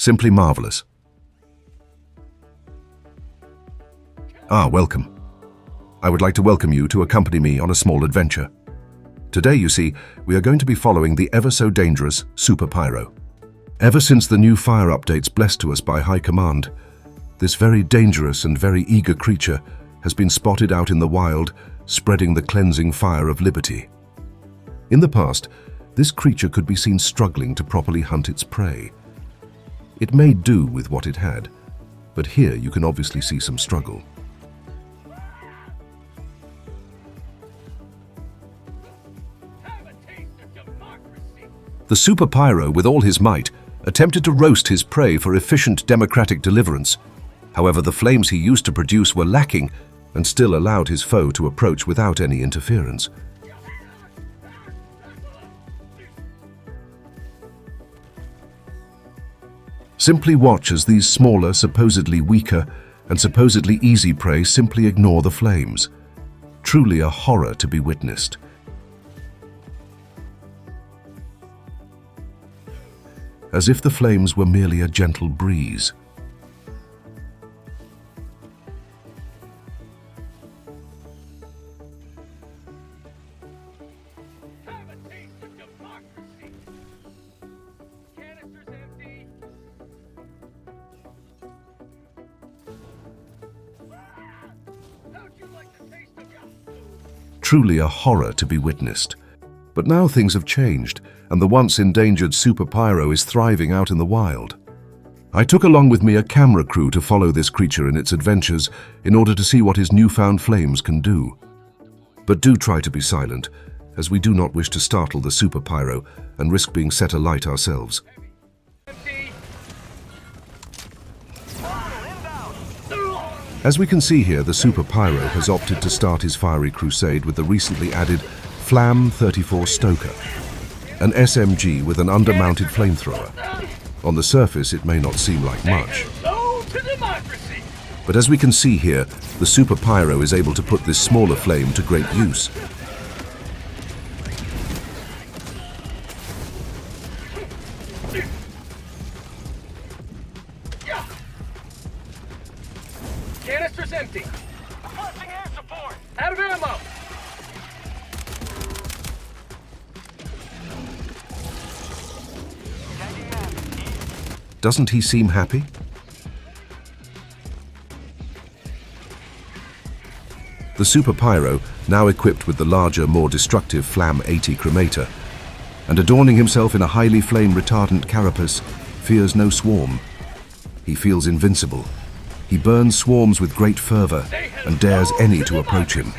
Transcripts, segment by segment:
Simply marvelous. Welcome. I would like to welcome you to accompany me on a small adventure. Today, you see, we are going to be following the ever-so-dangerous Super Pyro. Ever since the new fire updates blessed to us by High Command, this very dangerous and very eager creature has been spotted out in the wild, spreading the cleansing fire of liberty. In the past, this creature could be seen struggling to properly hunt its prey. It made do with what it had, but here you can obviously see some struggle. The Super Pyro, with all his might, attempted to roast his prey for efficient democratic deliverance. However, the flames he used to produce were lacking and still allowed his foe to approach without any interference. Simply watch as these smaller, supposedly weaker, and supposedly easy prey simply ignore the flames. Truly a horror to be witnessed. As if the flames were merely a gentle breeze. Truly a horror to be witnessed. But now things have changed, and the once endangered Super Pyro is thriving out in the wild. I took along with me a camera crew to follow this creature in its adventures in order to see what his newfound flames can do. But do try to be silent, as we do not wish to startle the Super Pyro and risk being set alight ourselves. As we can see here, the Super Pyro has opted to start his fiery crusade with the recently added Flam 34 Stoker, an SMG with an undermounted flamethrower. On the surface, it may not seem like much. But as we can see here, the Super Pyro is able to put this smaller flame to great use. Canister's empty. Requesting air support. Out of ammo. Doesn't he seem happy? The Super Pyro, now equipped with the larger, more destructive Flam 80 cremator, and adorning himself in a highly flame-retardant carapace, fears no swarm. He feels invincible. He burns swarms with great fervor and dares any to approach him.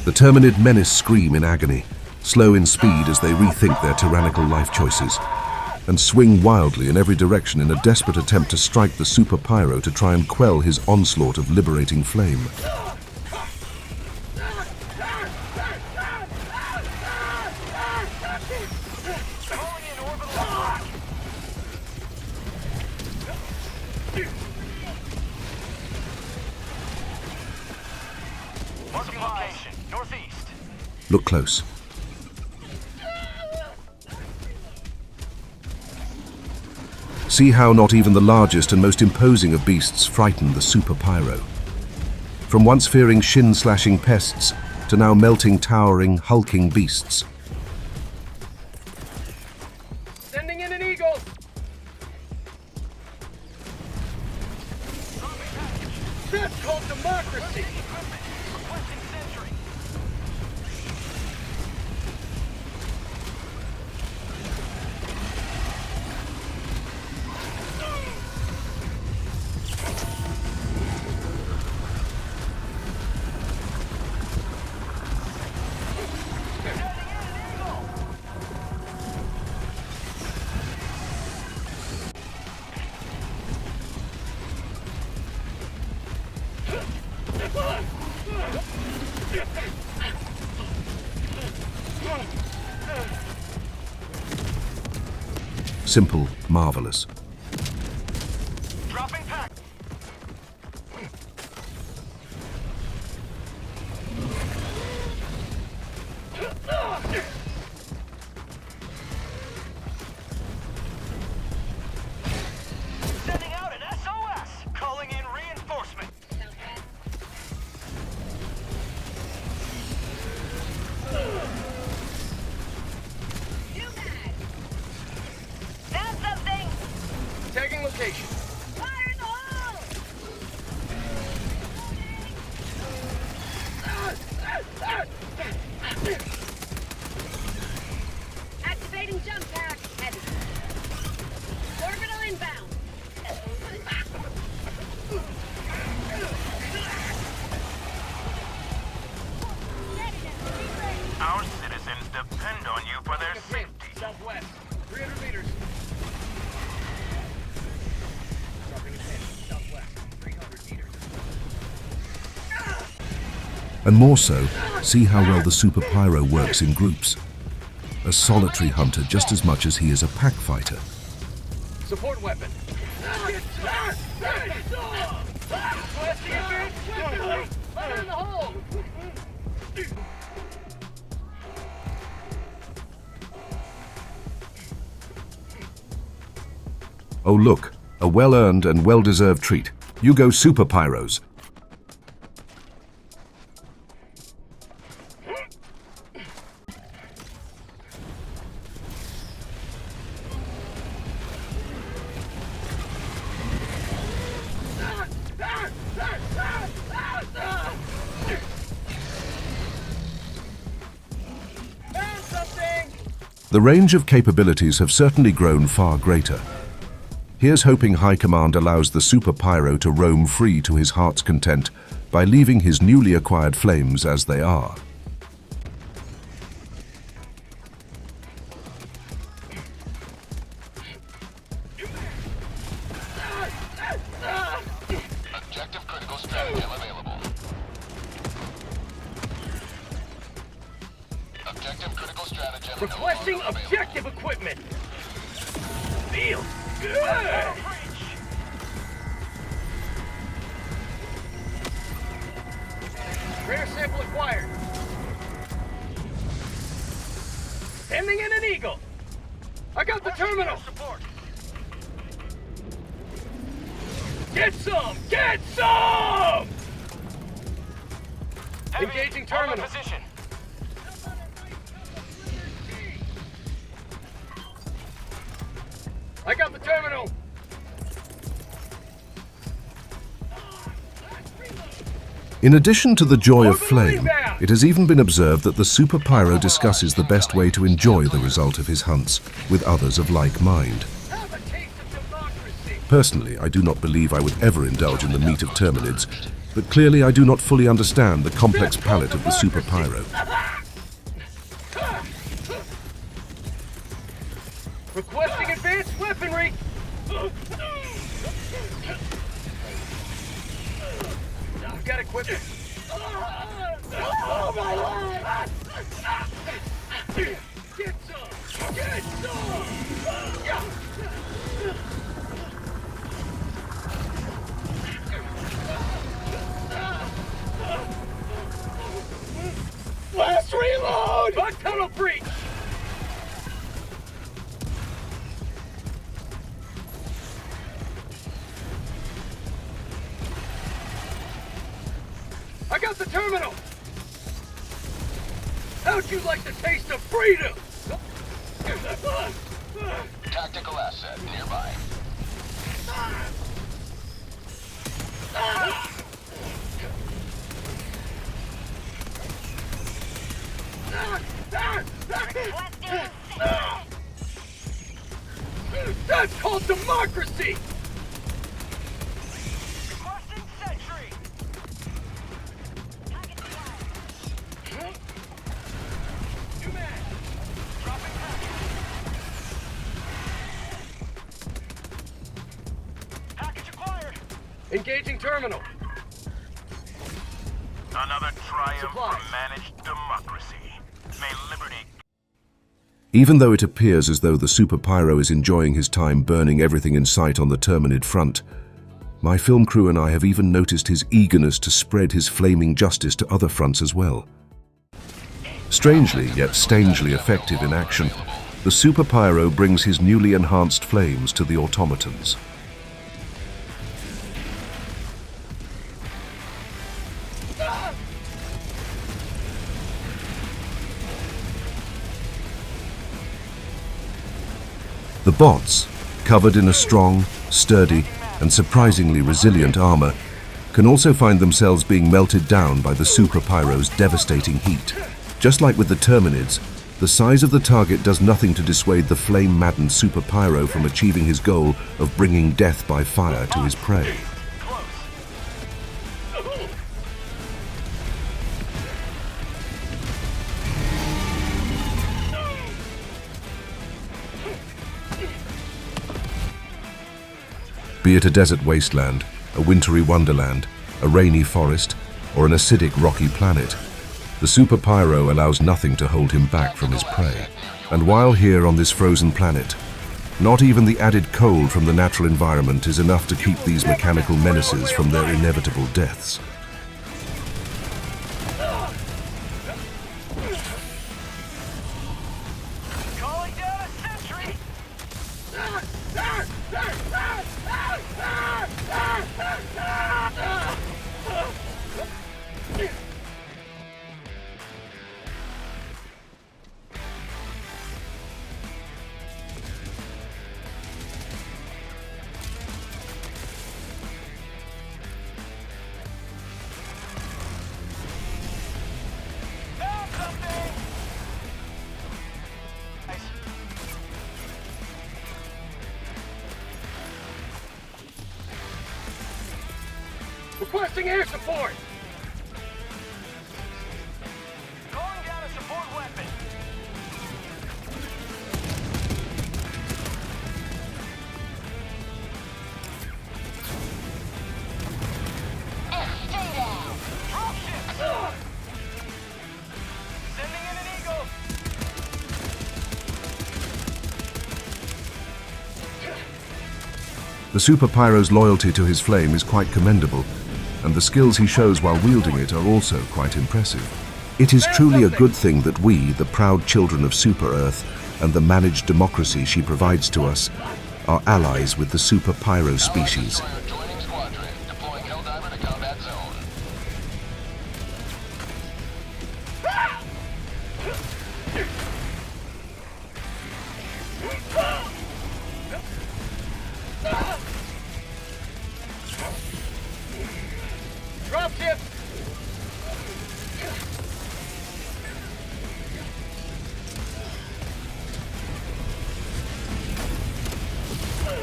The Terminid menace scream in agony, slow in speed as they rethink their tyrannical life choices, and swing wildly in every direction in a desperate attempt to strike the Super Pyro to try and quell his onslaught of liberating flame. Look close. See how not even the largest and most imposing of beasts frighten the Super Pyro. From once fearing shin-slashing pests to now melting, towering, hulking beasts. Sending in an eagle. That's called democracy. Simple, marvelous. Dropping pack. location. Fire in the hole! Activating jump pack. Heavy. Orbital inbound. Our citizens depend on you for their safety. Southwest. 300 meters. Dropping a pin. Southwest. 300 meters. And more so, see how well the Super Pyro works in groups. A solitary hunter just as much as he is a pack fighter. Support weapon. Fire in the hole! Oh look, a well-earned and well-deserved treat. You go Super Pyros. Found something! The range of capabilities have certainly grown far greater. Here's hoping High Command allows the Super Pyro to roam free to his heart's content by leaving his newly acquired flames as they are. Objective critical stratagem available. Objective critical stratagem Requesting no longer available. objective equipment! Feels good! Rare sample acquired. Sending in an eagle. I got the terminal. Support. Get some! Get some! Engaging terminal. Position. I got the terminal. In addition to the joy of flame, it has even been observed that the Super Pyro discusses the best way to enjoy the result of his hunts with others of like mind. Have a taste of democracy. Personally, I do not believe I would ever indulge in the meat of terminids, but clearly I do not fully understand the complex palate of the Super Pyro. Requesting advanced weaponry. I've got equipment. Oh my life! Get some! Get some! Last reload! Bug tunnel breach! I got the terminal! How'd you like the taste of freedom? Tactical asset nearby. That's called democracy! Requesting sentry. New man! Dropping package acquired! Engaging terminal. Another triumph Supplies. for managed democracy. May liberty. Even though it appears as though the Super Pyro is enjoying his time burning everything in sight on the Terminid front, my film crew and I have even noticed his eagerness to spread his flaming justice to other fronts as well. Strangely, yet strangely effective in action, the Super Pyro brings his newly enhanced flames to the automatons. The bots, covered in a strong, sturdy, and surprisingly resilient armor, can also find themselves being melted down by the Super Pyro's devastating heat. Just like with the Terminids, the size of the target does nothing to dissuade the flame-maddened Super Pyro from achieving his goal of bringing death by fire to his prey. Be it a desert wasteland, a wintry wonderland, a rainy forest, or an acidic rocky planet, the Super Pyro allows nothing to hold him back from his prey. And while here on this frozen planet, not even the added cold from the natural environment is enough to keep these mechanical menaces from their inevitable deaths. Calling down a sentry! Found something! Nice. Requesting air support! Calling down a support weapon. Stay down. Dropship. Sending in an eagle. The Super Pyro's loyalty to his flame is quite commendable, and the skills he shows while wielding it are also quite impressive. It is truly a good thing that we, the proud children of Super Earth, and the managed democracy she provides to us, are allies with the Super Pyro species. Joining squadron. Deploying Helldiver to combat zone. Dropship!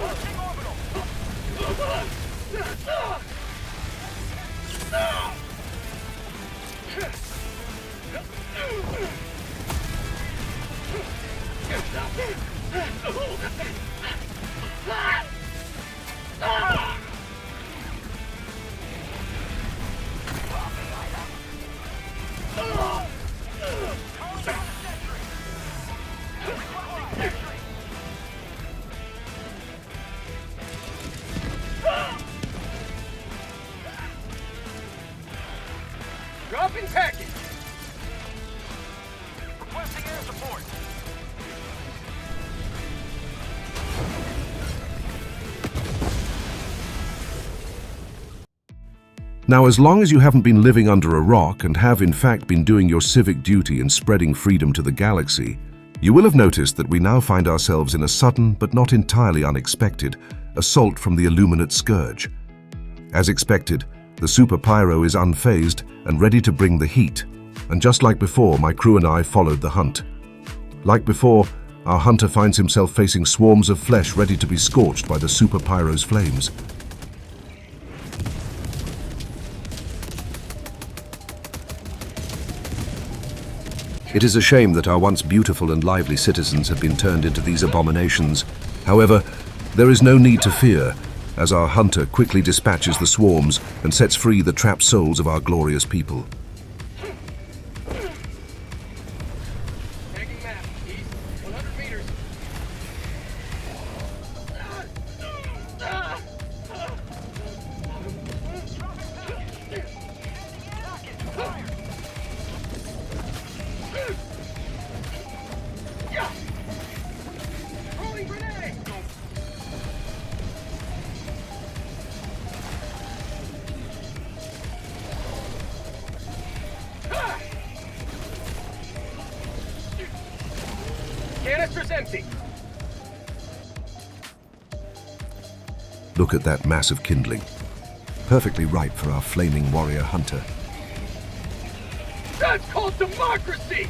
Launching orbital. Dropping package! Requesting air support. Now, as long as you haven't been living under a rock and have in fact been doing your civic duty and spreading freedom to the galaxy, you will have noticed that we now find ourselves in a sudden, but not entirely unexpected, assault from the Illuminate Scourge. As expected, the Super Pyro is unfazed and ready to bring the heat, and just like before, my crew and I followed the hunt. Like before, our hunter finds himself facing swarms of flesh ready to be scorched by the Super Pyro's flames. It is a shame that our once beautiful and lively citizens have been turned into these abominations. However, there is no need to fear, as our hunter quickly dispatches the swarms and sets free the trapped souls of our glorious people. Tagging map, east, 100 meters. Throwing grenade! Look at that mass of kindling. Perfectly ripe for our flaming warrior hunter. That's called democracy!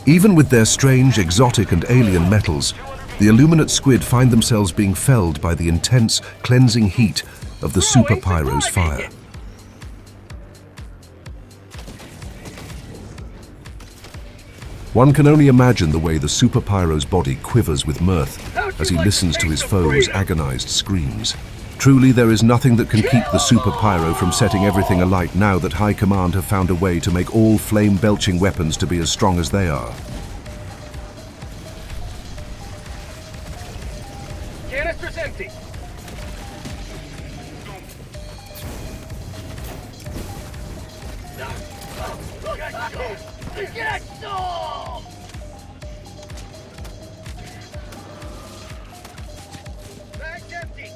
Even with their strange, exotic and alien metals, the Illuminate squid find themselves being felled by the intense, cleansing heat of the Super Pyro's fire. One can only imagine the way the Super Pyro's body quivers with mirth as he listens to his foes' agonized screams. Truly, there is nothing that can keep the Super Pyro from setting everything alight now that High Command have found a way to make all flame-belching weapons to be as strong as they are. Canister's empty. Get some! Bag's empty.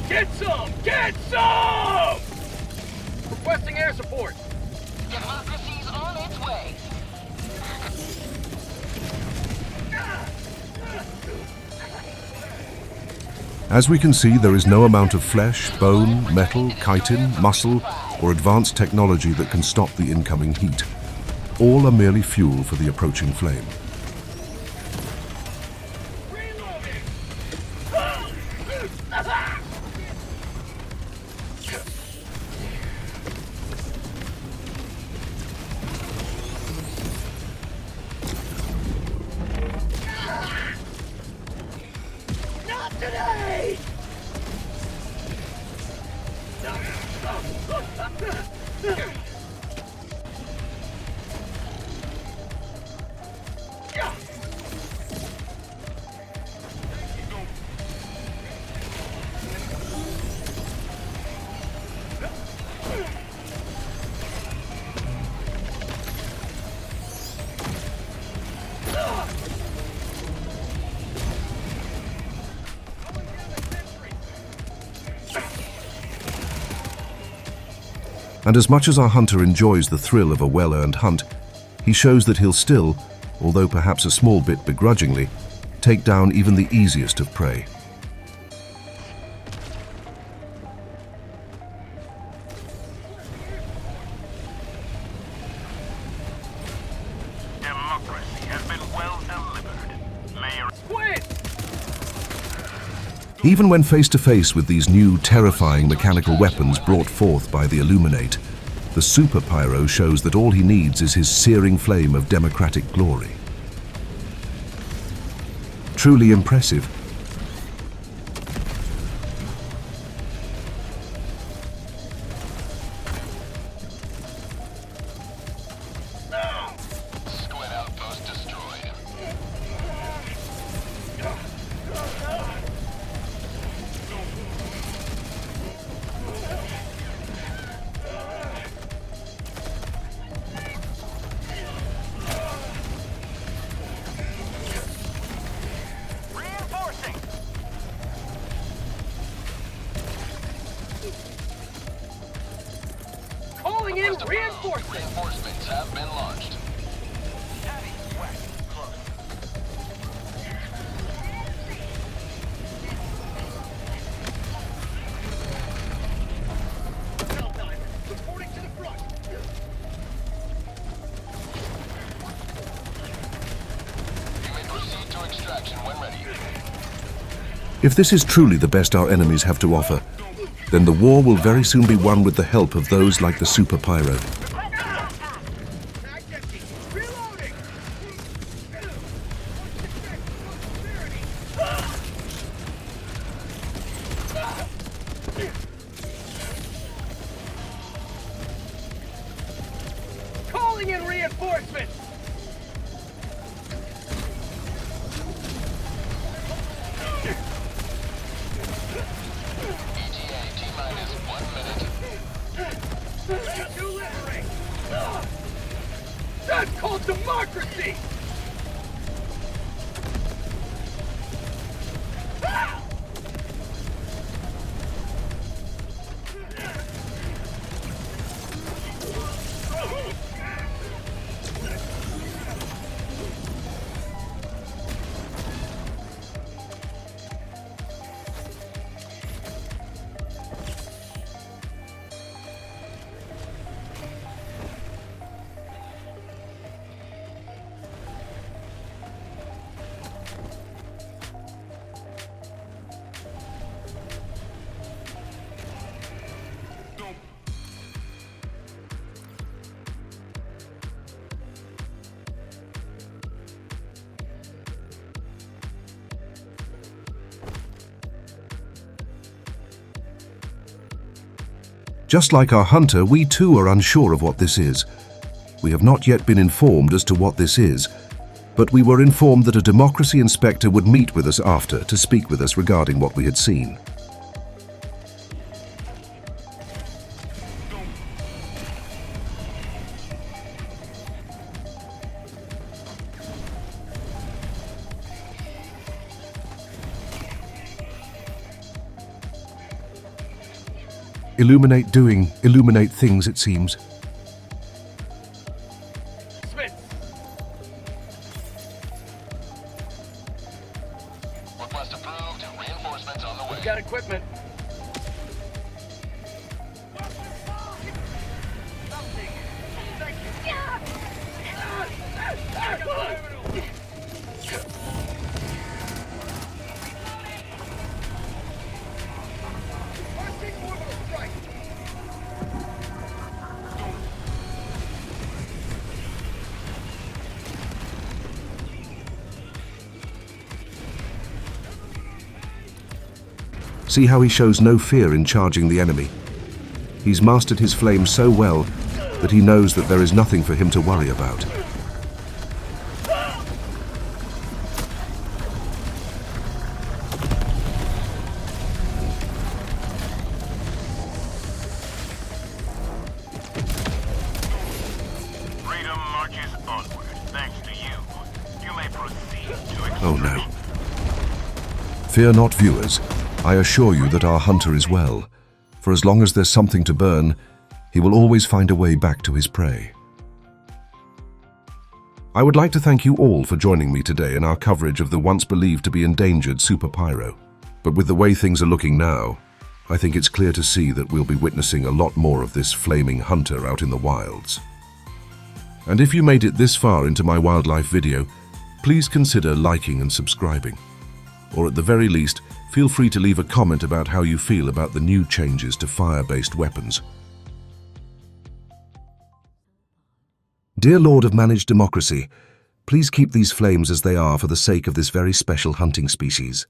Get some! Get some! Requesting air support. Democracy's on its way. As we can see, there is no amount of flesh, bone, metal, chitin, muscle, or advanced technology that can stop the incoming heat. All are merely fuel for the approaching flame. Not today! And as much as our hunter enjoys the thrill of a well-earned hunt, he shows that he'll still, although perhaps a small bit begrudgingly, take down even the easiest of prey. Democracy has been well delivered. Mayor Squid! Even when face to face with these new, terrifying mechanical weapons brought forth by the Illuminate, the Super Pyro shows that all he needs is his searing flame of democratic glory. Truly impressive. Squid outpost destroyed. Reinforcing. Calling in Request approved. reinforcements! Reinforcements have been launched. Heavy. West. Close. Well done. Reporting to the front. You may proceed to extraction when ready. If this is truly the best our enemies have to offer, then the war will very soon be won with the help of those like the Super Pyro. Bag's empty. Reloading! Calling in reinforcements! ETA T-minus 1 minute. Too littering! That's called democracy! Just like our hunter, we too are unsure of what this is. We have not yet been informed as to what this is, but we were informed that a democracy inspector would meet with us after to speak with us regarding what we had seen. Illuminate things, it seems. Smith, Request approved. Reinforcements on the way. we've got equipment. See how he shows no fear in charging the enemy. He's mastered his flame so well that he knows that there is nothing for him to worry about. Freedom marches onward, thanks to you. You may proceed to Oh no. Fear not, viewers. I assure you that our hunter is well. For as long as there's something to burn, he will always find a way back to his prey. I would like to thank you all for joining me today in our coverage of the once believed to be endangered Super Pyro. But with the way things are looking now, I think it's clear to see that we'll be witnessing a lot more of this flaming hunter out in the wilds. And if you made it this far into my wildlife video, please consider liking and subscribing. Or at the very least, feel free to leave a comment about how you feel about the new changes to fire-based weapons. Dear Lord of Managed Democracy, please keep these flames as they are for the sake of this very special hunting species.